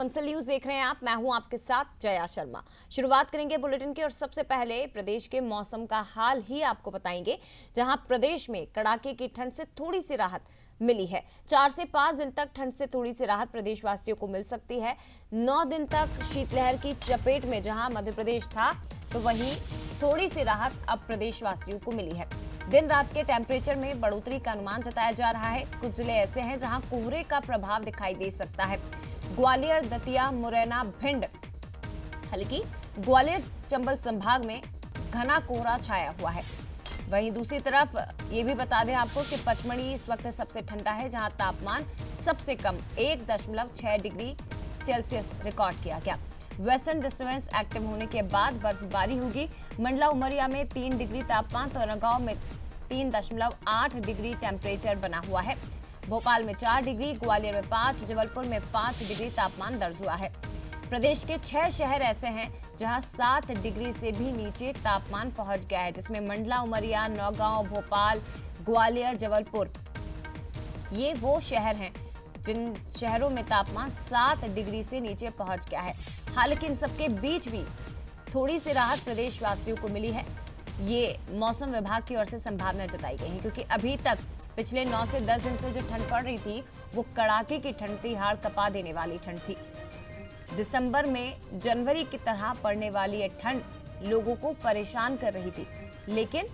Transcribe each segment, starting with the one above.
Kansal news देख रहे हैं आप। मैं हूं आपके साथ जया शर्मा। शुरुआत करेंगे बुलेटिन की और सबसे पहले प्रदेश के मौसम का हाल ही आपको बताएंगे, जहां प्रदेश में कड़ाके की ठंड से थोड़ी सी राहत मिली है। 4 से 5 दिन तक ठंड से थोड़ी सी राहत प्रदेशवासियों को मिल सकती है। 9 दिन तक शीतलहर की चपेट में जहां मध्य प्रदेश था, तो वहीं थोड़ी सी राहत अब प्रदेशवासियों को मिली है। दिन रात के टेम्परेचर में बढ़ोतरी का अनुमान जताया जा रहा है। कुछ जिले ऐसे हैं जहां कोहरे का प्रभाव दिखाई दे सकता है। ग्वालियर, दतिया, मुरैना, भिंड, हालांकि ग्वालियर चंबल संभाग में घना कोहरा छाया हुआ है। वहीं दूसरी तरफ ये भी बता दें आपको कि पचमढ़ी इस वक्त सबसे ठंडा है, जहां तापमान सबसे कम 1.6 डिग्री सेल्सियस रिकॉर्ड किया गया। वेस्टर्न डिस्टर्बेंस एक्टिव होने के बाद बर्फबारी होगी। मंडला उमरिया में 3 डिग्री तापमान, तो नगांव में 3.8 डिग्री टेम्परेचर बना हुआ है। भोपाल में 4 डिग्री, ग्वालियर में 5, जबलपुर में 5 डिग्री तापमान दर्ज हुआ है। प्रदेश के 6 शहर ऐसे हैं जहां 7 डिग्री से भी नीचे तापमान पहुंच गया है, जिसमें मंडला उमरिया, नौगांव, भोपाल, ग्वालियर, जबलपुर ये वो शहर हैं जिन शहरों में तापमान 7 डिग्री से नीचे पहुंच गया है। हालांकि इन सबके बीच भी थोड़ी सी राहत प्रदेशवासियों को मिली है। ये मौसम विभाग की ओर से संभावना जताई गई है, क्योंकि अभी तक पिछले 9 से 10 दिन से जो ठंड पड़ रही थी वो कड़ाके की ठंड थी, हाड़ कपा देने वाली ठंड थी। दिसंबर में जनवरी की तरह पड़ने वाली ये ठंड लोगों को परेशान कर रही थी, लेकिन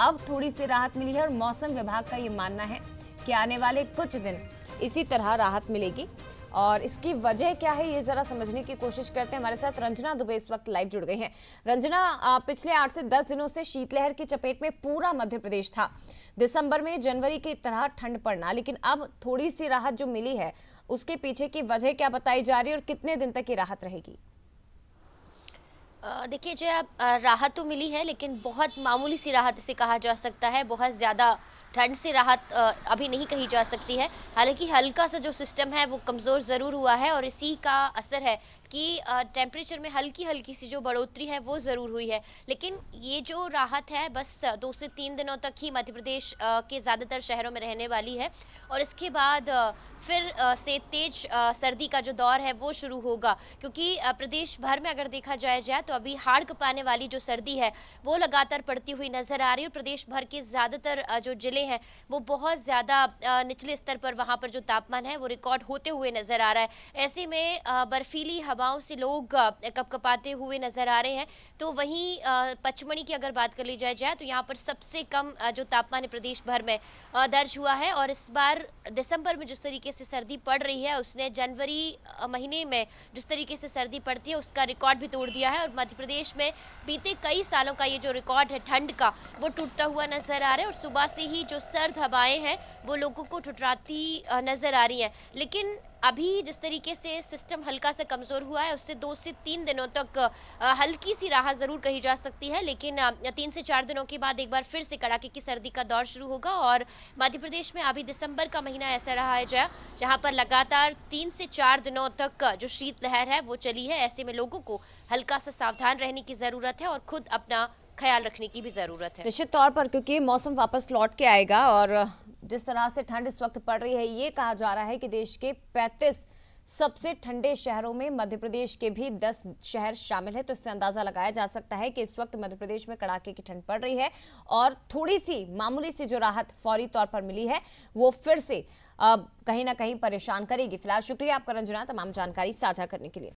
अब थोड़ी सी राहत मिली है और मौसम विभाग का ये मानना है कि आने वाले कुछ दिन इसी तरह राहत मिलेगी। और इसकी वजह क्या है, ये जरा समझने की कोशिश करते हैं। हमारे साथ रंजना दुबे इस वक्त लाइव जुड़ गई हैं। रंजना, पिछले 8 से 10 दिनों से शीतलहर की चपेट में पूरा मध्य प्रदेश था। दिसंबर में जनवरी की तरह ठंड पड़ना, लेकिन अब थोड़ी सी राहत जो मिली है, उसके पीछे की वजह क्या बताई जा रही है और कितने दिन तक ये राहत रहेगी? देखिए जो राहत तो मिली है, लेकिन बहुत मामूली सी राहत इसे कहा जा सकता है। बहुत ज़्यादा ठंड से राहत अभी नहीं कही जा सकती है। हालांकि हल्का सा जो सिस्टम है वो कमज़ोर ज़रूर हुआ है और इसी का असर है कि टेम्परेचर में हल्की हल्की सी जो बढ़ोतरी है वो ज़रूर हुई है। लेकिन ये जो राहत है बस 2 से 3 दिनों तक ही मध्य प्रदेश के ज़्यादातर शहरों में रहने वाली है और इसके बाद फिर से तेज सर्दी का जो दौर है वो शुरू होगा, क्योंकि प्रदेश भर में अगर देखा जाए तो अभी हाड़ कपाने वाली जो सर्दी है वो लगातार पड़ती हुई नज़र आ रही है। और प्रदेश भर के ज़्यादातर जो ज़िले हैं वो बहुत ज़्यादा निचले स्तर पर वहाँ पर जो तापमान है वो रिकॉर्ड होते हुए नज़र आ रहा है। ऐसे में बर्फीली हवाओं से लोग कपकपाते हुए नज़र आ रहे हैं। तो वहीं पचमढ़ी की अगर बात कर ली जाए तो यहाँ पर सबसे कम जो तापमान है प्रदेश भर में दर्ज हुआ है। और इस बार दिसंबर में जिस तरीके से सर्दी पड़ रही है उसने जनवरी महीने में जिस तरीके से सर्दी पड़ती है उसका रिकॉर्ड भी तोड़ दिया है। और मध्य प्रदेश में बीते कई सालों का ये जो रिकॉर्ड है ठंड का वो टूटता हुआ नजर आ रहा है। और सुबह से ही जो सर्द हवाएं हैं वो लोगों को ठुठराती नजर आ रही हैं। लेकिन अभी जिस तरीके से सिस्टम हल्का सा कमज़ोर हुआ है उससे 2 से 3 दिनों तक हल्की सी राहत ज़रूर कही जा सकती है। लेकिन 3 से 4 दिनों के बाद एक बार फिर से कड़ाके की सर्दी का दौर शुरू होगा। और मध्य प्रदेश में अभी दिसंबर का महीना ऐसा रहा है जहाँ पर लगातार 3 से 4 दिनों तक जो शीतलहर है वो चली है। ऐसे में लोगों को हल्का सा सावधान रहने की ज़रूरत है और खुद अपना ख्याल रखने की भी ज़रूरत है। निश्चित तौर पर, क्योंकि मौसम वापस लौट के आएगा और जिस तरह से ठंड इस वक्त पड़ रही है, ये कहा जा रहा है कि देश के 35 सबसे ठंडे शहरों में मध्य प्रदेश के भी 10 शहर शामिल है। तो इससे अंदाजा लगाया जा सकता है कि इस वक्त मध्य प्रदेश में कड़ाके की ठंड पड़ रही है और थोड़ी सी मामूली सी जो राहत फौरी तौर पर मिली है वो फिर से कहीं ना कहीं परेशान करेगी। फिलहाल शुक्रिया आपका रंजना, तमाम जानकारी साझा करने के लिए।